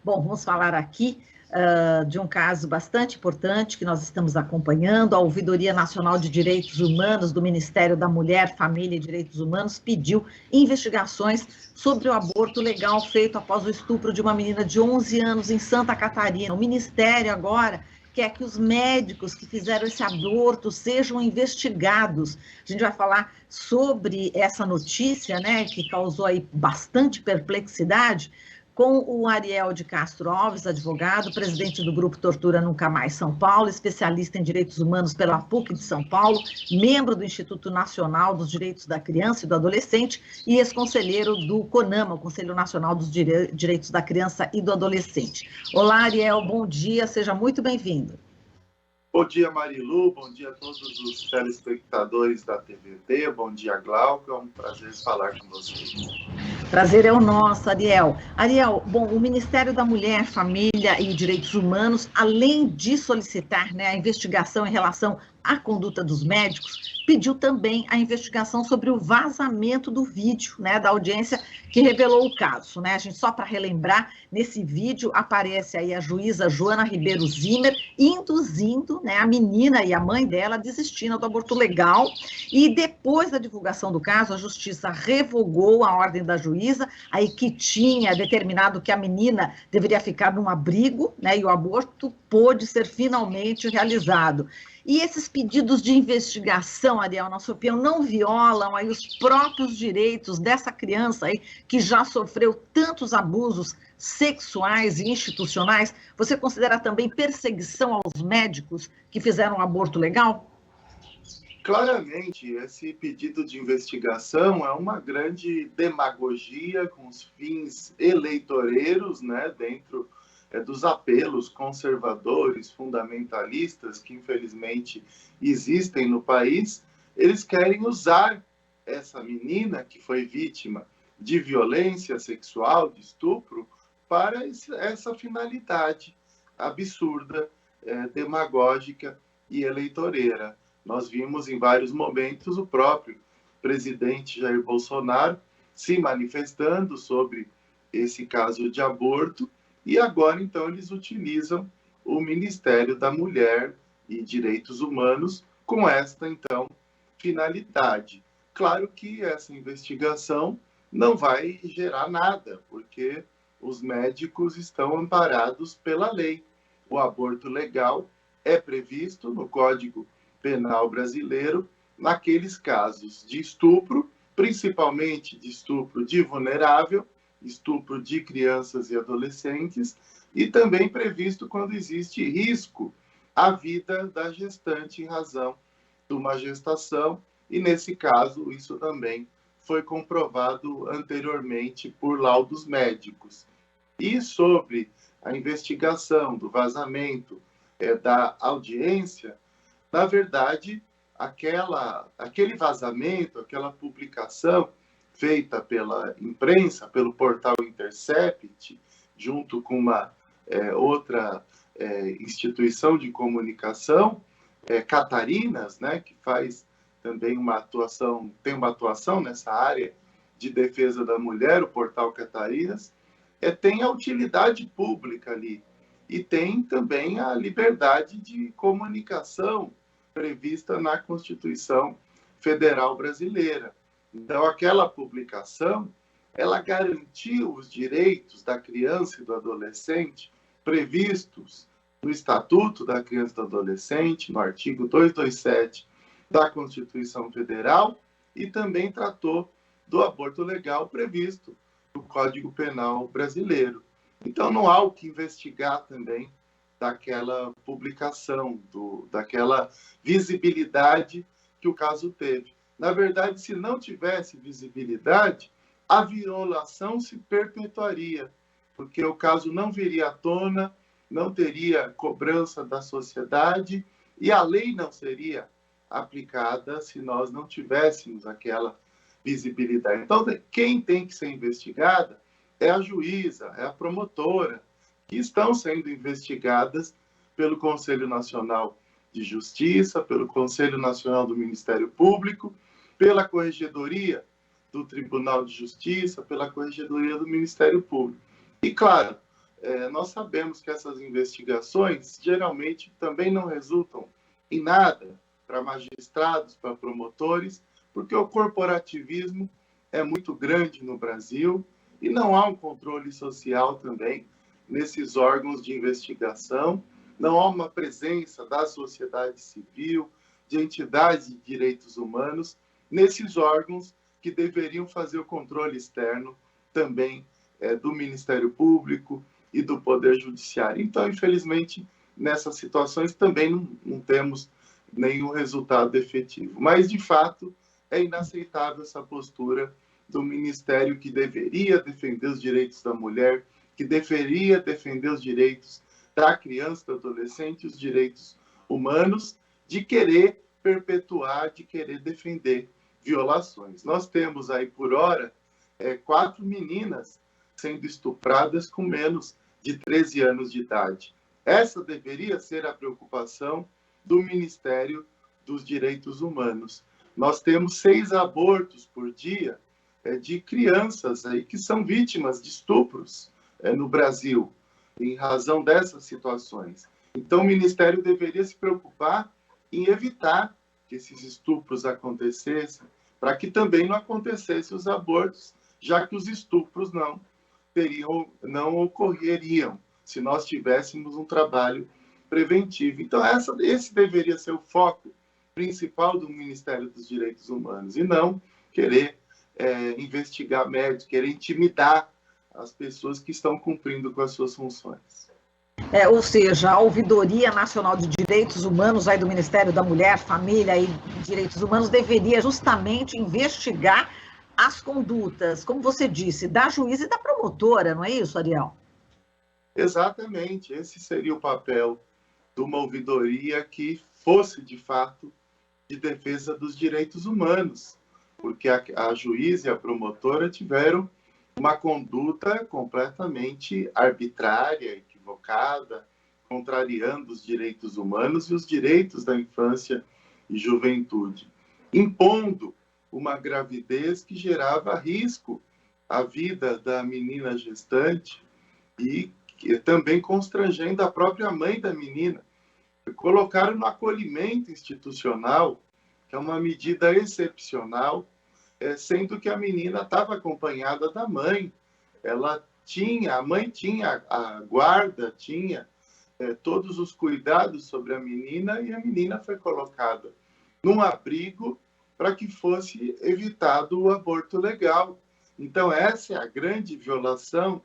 Bom, vamos falar aqui de um caso bastante importante que nós estamos acompanhando. A Ouvidoria Nacional de Direitos Humanos do Ministério da Mulher, Família e Direitos Humanos pediu investigações sobre o aborto legal feito após o estupro de uma menina de 11 anos em Santa Catarina. O Ministério agora quer que os médicos que fizeram esse aborto sejam investigados. A gente vai falar sobre essa notícia, né, que causou aí bastante perplexidade, com o Ariel de Castro Alves, advogado, presidente do Grupo Tortura Nunca Mais São Paulo, especialista em direitos humanos pela PUC de São Paulo, membro do Instituto Nacional dos Direitos da Criança e do Adolescente e ex-conselheiro do CONAMA, o Conselho Nacional dos Direitos da Criança e do Adolescente. Olá, Ariel, bom dia, seja muito bem-vindo. Bom dia, Marilu, bom dia a todos os telespectadores da TVT, bom dia, Glauco, é um prazer falar com vocês. Prazer é o nosso, Ariel. Ariel, bom, o Ministério da Mulher, Família e Direitos Humanos, além de solicitar, né, a investigação em relação à conduta dos médicos, pediu também a investigação sobre o vazamento do vídeo, né, da audiência que revelou o caso, né? A gente, só para relembrar, nesse vídeo aparece aí a juíza Joana Ribeiro Zimmer induzindo, né, a menina e a mãe dela desistindo do aborto legal, e depois da divulgação do caso, a justiça revogou a ordem da juíza, aí que tinha determinado que a menina deveria ficar num abrigo, né, e o aborto pôde ser finalmente realizado. E esses pedidos de investigação, Ariel, na sua opinião, não violam aí os próprios direitos dessa criança aí que já sofreu tantos abusos sexuais e institucionais? Você considera também perseguição aos médicos que fizeram um aborto legal? Claramente, esse pedido de investigação é uma grande demagogia com os fins eleitoreiros, né, dentro dos apelos conservadores, fundamentalistas, que infelizmente existem no país. Eles querem usar essa menina que foi vítima de violência sexual, de estupro, para essa finalidade absurda, demagógica e eleitoreira. Nós vimos em vários momentos o próprio presidente Jair Bolsonaro se manifestando sobre esse caso de aborto, e agora, então, eles utilizam o Ministério da Mulher e Direitos Humanos com esta, então, finalidade. Claro que essa investigação não vai gerar nada, porque os médicos estão amparados pela lei. O aborto legal é previsto no Código Penal brasileiro naqueles casos de estupro, principalmente de estupro de vulnerável, estupro de crianças e adolescentes, e também previsto quando existe risco à vida da gestante em razão de uma gestação, e nesse caso isso também foi comprovado anteriormente por laudos médicos. E sobre a investigação do vazamento da audiência, na verdade, aquele vazamento, aquela publicação feita pela imprensa, pelo portal Intercept, junto com uma outra instituição de comunicação, Catarinas, né, que faz também tem uma atuação nessa área de defesa da mulher, o portal Catarinas, tem a utilidade pública ali, e tem também a liberdade de comunicação prevista na Constituição Federal Brasileira. Então, aquela publicação, ela garantiu os direitos da criança e do adolescente previstos no Estatuto da Criança e do Adolescente, no artigo 227 da Constituição Federal, e também tratou do aborto legal previsto no Código Penal brasileiro. Então, não há o que investigar também daquela publicação, daquela visibilidade que o caso teve. Na verdade, se não tivesse visibilidade, a violação se perpetuaria, porque o caso não viria à tona, não teria cobrança da sociedade e a lei não seria aplicada se nós não tivéssemos aquela visibilidade. Então, quem tem que ser investigada é a juíza, é a promotora, que estão sendo investigadas pelo Conselho Nacional de Justiça, pelo Conselho Nacional do Ministério Público, pela Corregedoria do Tribunal de Justiça, pela Corregedoria do Ministério Público. E, claro, nós sabemos que essas investigações geralmente também não resultam em nada para magistrados, para promotores, porque o corporativismo é muito grande no Brasil e não há um controle social também nesses órgãos de investigação, não há uma presença da sociedade civil, de entidades de direitos humanos, nesses órgãos que deveriam fazer o controle externo também do Ministério Público e do Poder Judiciário. Então, infelizmente, nessas situações também não temos nenhum resultado efetivo. Mas, de fato, é inaceitável essa postura do Ministério que deveria defender os direitos da mulher, que deveria defender os direitos da criança, do adolescente, os direitos humanos, de querer perpetuar, de querer defender violações. Nós temos aí, por hora, 4 meninas sendo estupradas com menos de 13 anos de idade. Essa deveria ser a preocupação do Ministério dos Direitos Humanos. Nós temos 6 abortos por dia de crianças aí que são vítimas de estupros no Brasil, em razão dessas situações. Então, o Ministério deveria se preocupar em evitar que esses estupros acontecessem, para que também não acontecessem os abortos, já que os estupros não ocorreriam se nós tivéssemos um trabalho preventivo. Então, esse deveria ser o foco principal do Ministério dos Direitos Humanos, e não querer investigar médicos, querer intimidar as pessoas que estão cumprindo com as suas funções. Ou seja, a Ouvidoria Nacional de Direitos Humanos aí do Ministério da Mulher, Família e Direitos Humanos deveria justamente investigar as condutas, como você disse, da juíza e da promotora, não é isso, Ariel? Exatamente, esse seria o papel de uma ouvidoria que fosse, de fato, de defesa dos direitos humanos, porque a juíza e a promotora tiveram uma conduta completamente arbitrária, equivocada, contrariando os direitos humanos e os direitos da infância e juventude, impondo uma gravidez que gerava risco à vida da menina gestante e também constrangendo a própria mãe da menina. Colocaram no acolhimento institucional, que é uma medida excepcional, sendo que a menina estava acompanhada da mãe. A mãe tinha a guarda, tinha todos os cuidados sobre a menina, e a menina foi colocada num abrigo para que fosse evitado o aborto legal. Então, essa é a grande violação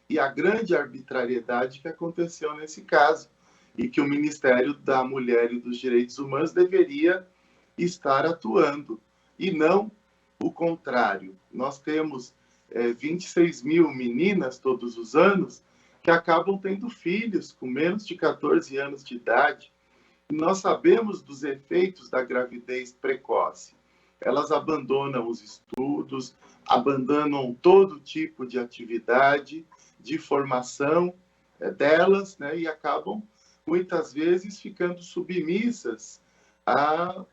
e a grande arbitrariedade que aconteceu nesse caso, e que o Ministério da Mulher e dos Direitos Humanos deveria estar atuando, e não o contrário. Nós temos 26 mil meninas todos os anos que acabam tendo filhos com menos de 14 anos de idade. E nós sabemos dos efeitos da gravidez precoce. Elas abandonam os estudos, abandonam todo tipo de atividade, de formação delas, né, e acabam, muitas vezes, ficando submissas à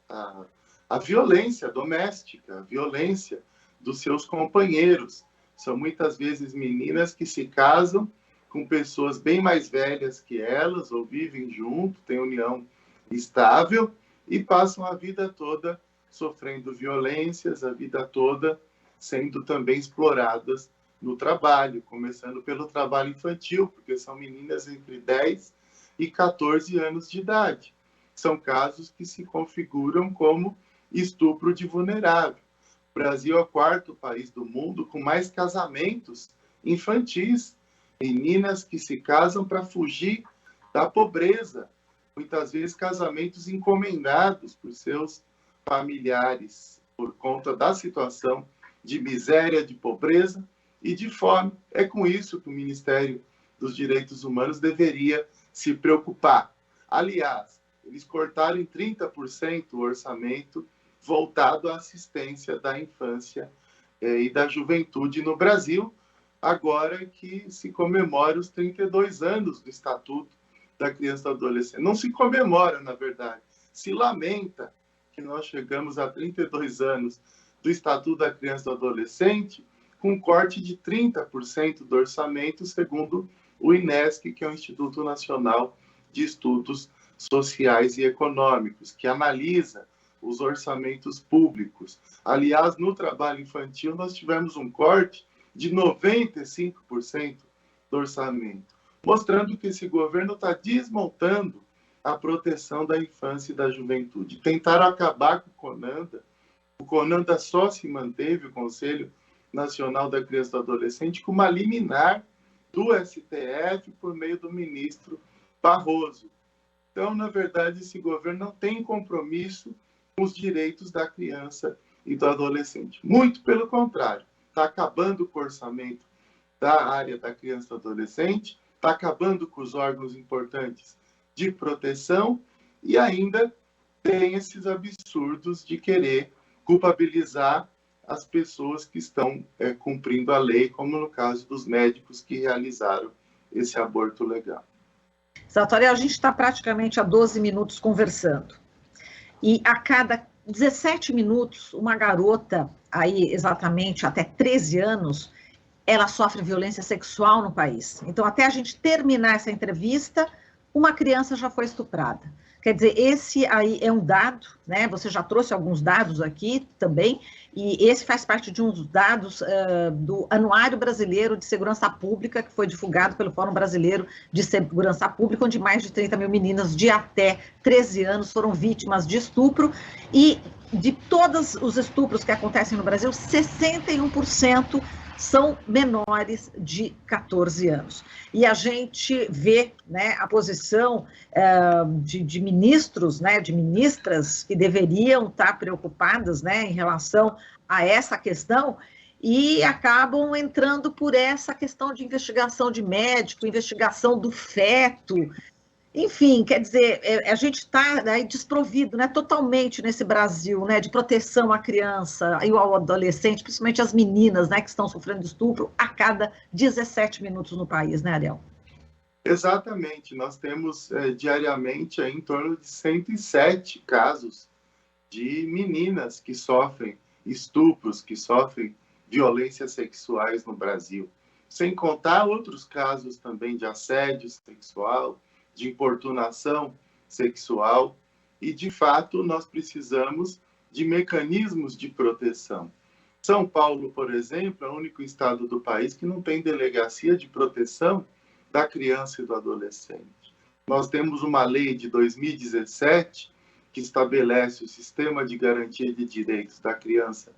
violência doméstica, à violência dos seus companheiros. São muitas vezes meninas que se casam com pessoas bem mais velhas que elas, ou vivem junto, têm união estável, e passam a vida toda sofrendo violências, a vida toda sendo também exploradas no trabalho, começando pelo trabalho infantil, porque são meninas entre 10 e 14 anos de idade. São casos que se configuram como estupro de vulnerável. O Brasil é o 4º país do mundo com mais casamentos infantis, meninas que se casam para fugir da pobreza, muitas vezes casamentos encomendados por seus familiares, por conta da situação de miséria, de pobreza e de fome. É com isso que o Ministério dos Direitos Humanos deveria se preocupar. Aliás, eles cortaram em 30% o orçamento voltado à assistência da infância e da juventude no Brasil, agora que se comemora os 32 anos do Estatuto da Criança e do Adolescente. Não se comemora, na verdade, se lamenta que nós chegamos a 32 anos do Estatuto da Criança e do Adolescente com um corte de 30% do orçamento, segundo o INESC, que é o Instituto Nacional de Estudos Sociais e Econômicos, que analisa os orçamentos públicos. Aliás, no trabalho infantil, nós tivemos um corte de 95% do orçamento, mostrando que esse governo está desmontando a proteção da infância e da juventude. Tentaram acabar com o CONANDA só se manteve, o Conselho Nacional da Criança e do Adolescente, com uma liminar do STF por meio do ministro Barroso. Então, na verdade, esse governo não tem compromisso com os direitos da criança e do adolescente. Muito pelo contrário, está acabando com o orçamento da área da criança e do adolescente, está acabando com os órgãos importantes de proteção e ainda tem esses absurdos de querer culpabilizar as pessoas que estão cumprindo a lei, como no caso dos médicos que realizaram esse aborto legal. Sartori, a gente está praticamente há 12 minutos conversando. E a cada 17 minutos, uma garota, aí exatamente até 13 anos, ela sofre violência sexual no país. Então, até a gente terminar essa entrevista, uma criança já foi estuprada. Quer dizer, esse aí é um dado, né? Você já trouxe alguns dados aqui também, e esse faz parte de uns dados do Anuário Brasileiro de Segurança Pública, que foi divulgado pelo Fórum Brasileiro de Segurança Pública, onde mais de 30 mil meninas de até 13 anos foram vítimas de estupro, e de todos os estupros que acontecem no Brasil, 61% são menores de 14 anos. E a gente vê, né, a posição de ministros, né, de ministras que deveriam estar preocupadas, né, em relação a essa questão e acabam entrando por essa questão de investigação de médico, investigação do feto. Enfim, quer dizer, a gente está desprovido, né, totalmente nesse Brasil, né, de proteção à criança e ao adolescente, principalmente as meninas, né, que estão sofrendo estupro a cada 17 minutos no país, né, Ariel? Exatamente. Nós temos diariamente em torno de 107 casos de meninas que sofrem estupros, que sofrem violências sexuais no Brasil. Sem contar outros casos também de assédio sexual, de importunação sexual, e, de fato, nós precisamos de mecanismos de proteção. São Paulo, por exemplo, é o único estado do país que não tem delegacia de proteção da criança e do adolescente. Nós temos uma lei de 2017 que estabelece o sistema de garantia de direitos da criança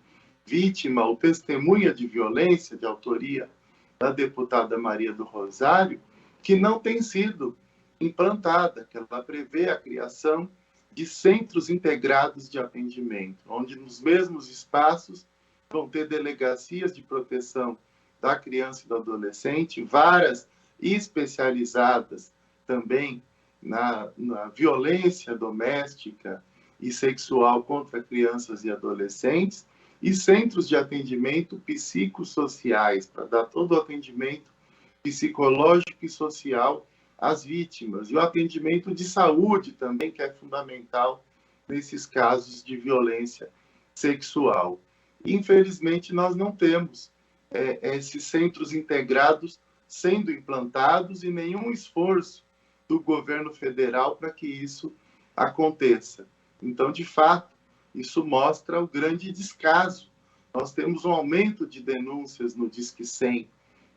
vítima ou testemunha de violência, de autoria da deputada Maria do Rosário, que não tem sido implantada, que ela prevê a criação de centros integrados de atendimento, onde nos mesmos espaços vão ter delegacias de proteção da criança e do adolescente, varas especializadas também na violência doméstica e sexual contra crianças e adolescentes, e centros de atendimento psicossociais, para dar todo o atendimento psicológico e social às vítimas, e o atendimento de saúde também, que é fundamental nesses casos de violência sexual. Infelizmente, nós não temos esses centros integrados sendo implantados e nenhum esforço do governo federal para que isso aconteça. Então, de fato, isso mostra o grande descaso. Nós temos um aumento de denúncias no Disque 100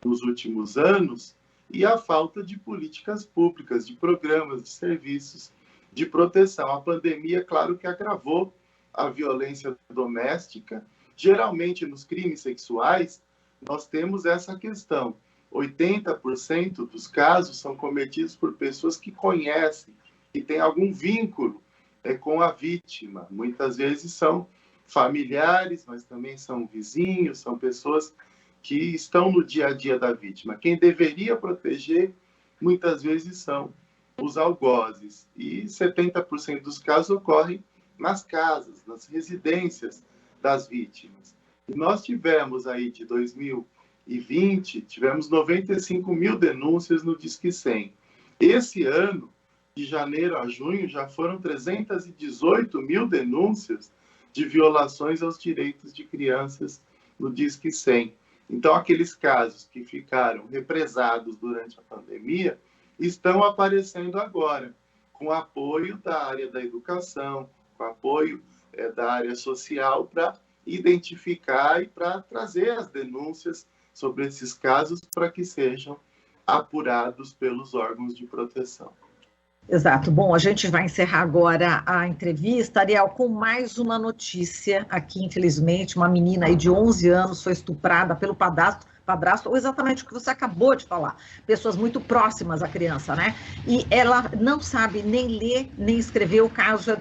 nos últimos anos e a falta de políticas públicas, de programas, de serviços de proteção. A pandemia, claro que agravou a violência doméstica. Geralmente, nos crimes sexuais, nós temos essa questão. 80% dos casos são cometidos por pessoas que conhecem, que têm algum vínculo com a vítima. Muitas vezes são familiares, mas também são vizinhos, são pessoas que estão no dia a dia da vítima. Quem deveria proteger, muitas vezes, são os algozes. E 70% dos casos ocorrem nas casas, nas residências das vítimas. E nós tivemos aí, de 2020, tivemos 95 mil denúncias no Disque 100. Esse ano, de janeiro a junho, já foram 318 mil denúncias de violações aos direitos de crianças no Disque 100. Então, aqueles casos que ficaram represados durante a pandemia estão aparecendo agora, com apoio da área da educação, com apoio da área social, para identificar e para trazer as denúncias sobre esses casos para que sejam apurados pelos órgãos de proteção. Exato. Bom, a gente vai encerrar agora a entrevista, Ariel, com mais uma notícia aqui, infelizmente, uma menina aí de 11 anos foi estuprada pelo padrasto, ou exatamente o que você acabou de falar, pessoas muito próximas à criança, né? E ela não sabe nem ler, nem escrever. O caso é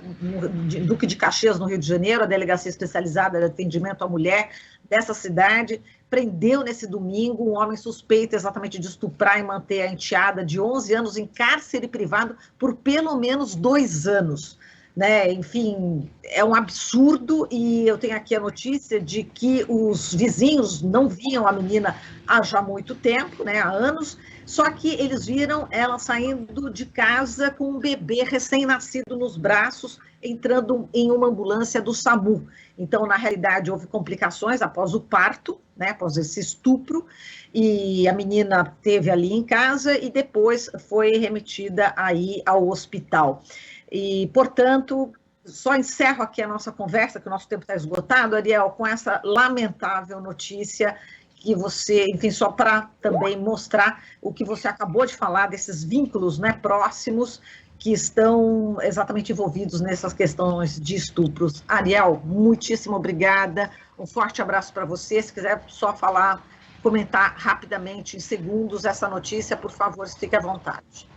Duque de Caxias, no Rio de Janeiro, a delegacia especializada de atendimento à mulher dessa cidade prendeu nesse domingo um homem suspeito exatamente de estuprar e manter a enteada de 11 anos em cárcere privado por pelo menos 2 anos. Né? Enfim, é um absurdo, e eu tenho aqui a notícia de que os vizinhos não viam a menina há já muito tempo, né? Há anos, só que eles viram ela saindo de casa com um bebê recém-nascido nos braços, entrando em uma ambulância do SAMU. Então, na realidade, houve complicações após o parto, né? Após esse estupro, e a menina teve ali em casa e depois foi remetida aí ao hospital. E, portanto, só encerro aqui a nossa conversa, que o nosso tempo está esgotado, Ariel, com essa lamentável notícia que você, enfim, só para também mostrar o que você acabou de falar, desses vínculos, né, próximos que estão exatamente envolvidos nessas questões de estupros. Ariel, muitíssimo obrigada, um forte abraço para você. Se quiser só falar, comentar rapidamente, em segundos, essa notícia, por favor, fique à vontade.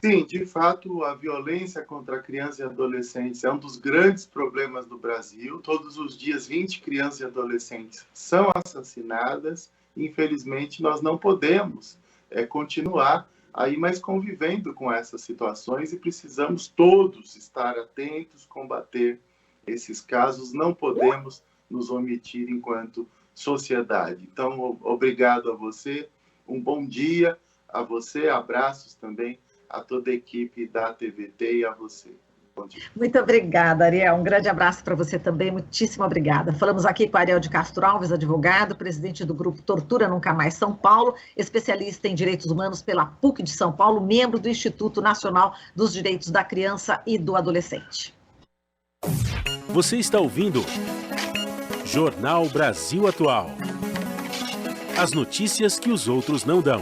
Sim, de fato, a violência contra crianças e adolescentes é um dos grandes problemas do Brasil. Todos os dias, 20 crianças e adolescentes são assassinadas. Infelizmente, nós não podemos continuar aí mais convivendo com essas situações e precisamos todos estar atentos, combater esses casos. Não podemos nos omitir enquanto sociedade. Então, obrigado a você, um bom dia a você, abraços também a toda a equipe da TVT e a você. Bom dia. Muito obrigada, Ariel. Um grande abraço para você também. Muitíssimo obrigada. Falamos aqui com Ariel de Castro Alves, advogado, presidente do grupo Tortura Nunca Mais São Paulo, especialista em direitos humanos pela PUC de São Paulo, membro do Instituto Nacional dos Direitos da Criança e do Adolescente. Você está ouvindo Jornal Brasil Atual. As notícias que os outros não dão.